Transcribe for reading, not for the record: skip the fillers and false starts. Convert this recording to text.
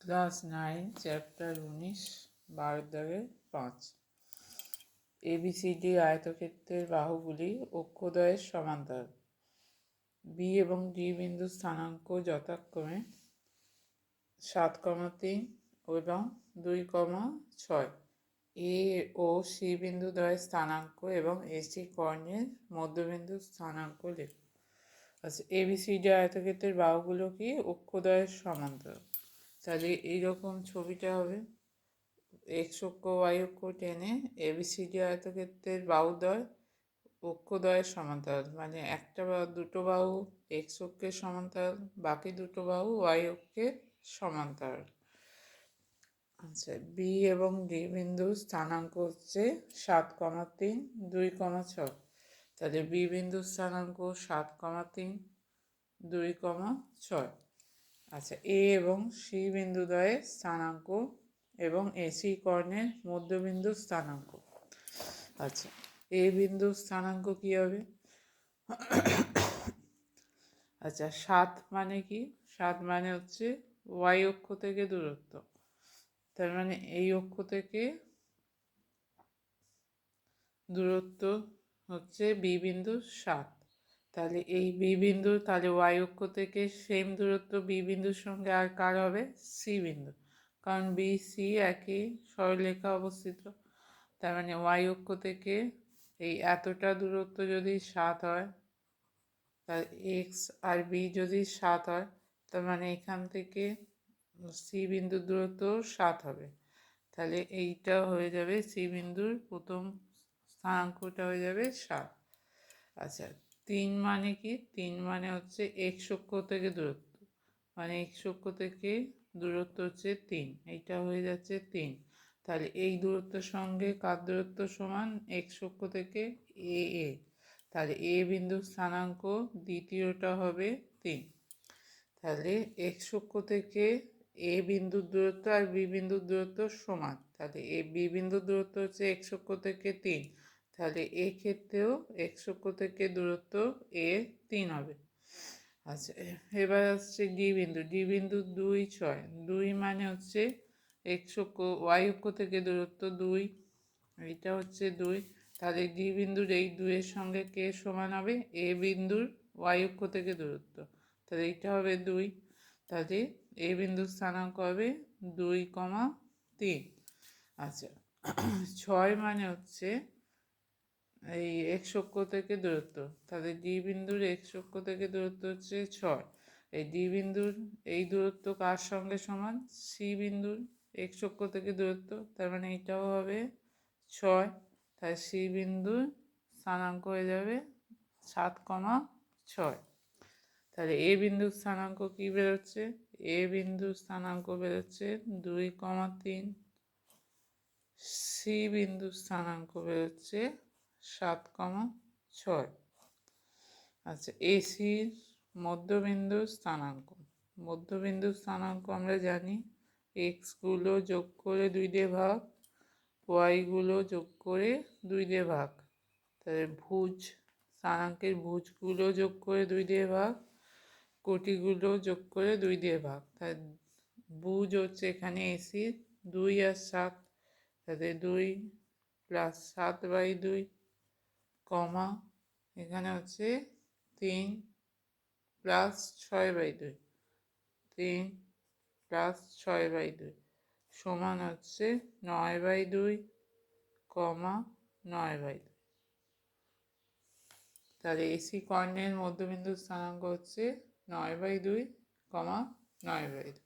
Class 9 chapter 19 12-5 ABCD আয়তক্ষেত্রের বাহুগুলি অক্ষদ্বয়ের সমান্তরাল। B এবং ডি বিন্দু স্থানাঙ্ক যথাক্রমে 7,3 এবং 2,6। এ ও সি বিন্দু দ্বয়ের স্থানাঙ্ক এবং এসি কর্ণের মধ্যবিন্দু স্থানাঙ্ক লেখ। আচ্ছা, ABCD আয়তক্ষেত্রের বাহুগুলো কি অক্ষদ্বয়ের সমান্তরাল। তাহলে এইরকম ছবিটা হবে, এক্স অক্ষ ওয়াই অক্ষ টেনে ABCD আয়তক্ষেত্রের বাহুদ্বয় অক্ষদ্বয়ের সমান্তরাল, মানে একটা বা দুটো বাহু এক্স অক্ষের সমান্তরাল, বাকি দুটো বাহু ওয়াই অক্ষের সমান্তরাল। আচ্ছা, বি এবং ডি বিন্দুর স্থানাঙ্ক হচ্ছে 7,3 2,6। তাহলে বি বিন্দুর স্থানাঙ্ক 7,3 2,6। আচ্ছা, এ এবং সি বিন্দুদ্বয়ের স্থানাঙ্ক এবং এসি কর্ণের মধ্যবিন্দুর স্থানাঙ্ক। আচ্ছা, এ বিন্দুর স্থানাঙ্ক কি হবে? আচ্ছা, 7 মানে কি? 7 মানে হচ্ছে ওয়াই অক্ষ থেকে দূরত্ব। তার মানে এই অক্ষ থেকে দূরত্ব হচ্ছে বি বিন্দু 7। তাহলে এই বি বিন্দু, তাহলে ওয়াই অক্ষ থেকে সেম দূরত্ব বি বিন্দুর সঙ্গে আর কার হবে? সি বিন্দু, কারণ বি সি একই সরলরেখা অবস্থিত। তার মানে ওয়াই অক্ষ থেকে এই এতটা দূরত্ব যদি 7 হয়, তাহলে এক্স আর বি যদি 7 হয়, তার মানে এখান থেকে সি বিন্দুর দূরত্ব 7 হবে। তাহলে এইটা হয়ে যাবে সি বিন্দুর প্রথম স্থানাঙ্কটা হয়ে যাবে 7। আচ্ছা, 3 মানে কি? 3 মানে হচ্ছে এক্স অক্ষ থেকে দূরত্ব, মানে এক্স অক্ষ থেকে দূরত্ব হচ্ছে 3, এইটা হয়ে যাচ্ছে 3। তাহলে এই দূরত্বের সঙ্গে কার দূরত্ব সমান? এক্স অক্ষ থেকে এ। তাহলে এ বিন্দুর স্থানাঙ্ক দ্বিতীয়টা হবে 3। তাহলে এক্স অক্ষ থেকে এ বিন্দুর দূরত্ব আর বি বিন্দুর দূরত্ব সমান। তাহলে এ বি বিন্দুর দূরত্ব হচ্ছে এক্স অক্ষ থেকে 3। তাহলে ক্ষেত্রেও এক্স অক্ষ থেকে দূরত্ব এ 3 হবে। আচ্ছা, এবার আসছে ডি বিন্দু। ডি বিন্দু 2, 6। 2 মানে হচ্ছে এক্স অক্ষ ওয়াই অক্ষ থেকে দূরত্ব 2, এইটা হচ্ছে 2। তাহলে ডি বিন্দুর এই 2 এর সঙ্গে কে সমান হবে? এ বিন্দুর ওয়াই অক্ষ থেকে দূরত্ব। তাহলে এইটা হবে 2। তাহলে এ বিন্দুর স্থানাঙ্ক হবে 2,3। আচ্ছা, 6 মানে হচ্ছে এই এক্স অক্ষ থেকে দূরত্ব। তাহলে ডি বিন্দুর এক্স অক্ষ থেকে দূরত্ব হচ্ছে 6। এই ডি বিন্দুর এই দূরত্ব কার সঙ্গে সমান? সি বিন্দুর এক্স অক্ষ থেকে দূরত্ব। তার মানে এটাও হবে 6। তাই সি বিন্দুর স্থানাঙ্ক হয়ে যাবে 7,6। তাহলে এ বিন্দুর স্থানাঙ্ক কি বেরোচ্ছে? এ বিন্দুর স্থানাঙ্ক বেরোচ্ছে 2,3। সি বিন্দুর স্থানাঙ্ক বেরোচ্ছে 7,6। আচ্ছা, এসির মধ্যবিন্দুর স্থানাঙ্ক। মধ্যবিন্দুর স্থানাঙ্ক আমরা জানি, এক্সগুলো যোগ করে 2 দিয়ে ভাগ, ওয়াইগুলো যোগ করে 2 দিয়ে ভাগ। তাহলে স্থানাঙ্কের ভুজগুলো যোগ করে 2 দিয়ে ভাগ, কোটিগুলো যোগ করে 2 দিয়ে ভাগ। তাই ভুজ হচ্ছে এখানে এসির 2 আর 7। তাহলে 2 + 7/2, কমা এখানে হচ্ছে 3 + 6/2, 3 + 6/2 সমান হচ্ছে 9/2, 9/2। তাহলে এসি কর্ণের মধ্যবিন্দুর স্থানাঙ্ক হচ্ছে 9/2, 9/2।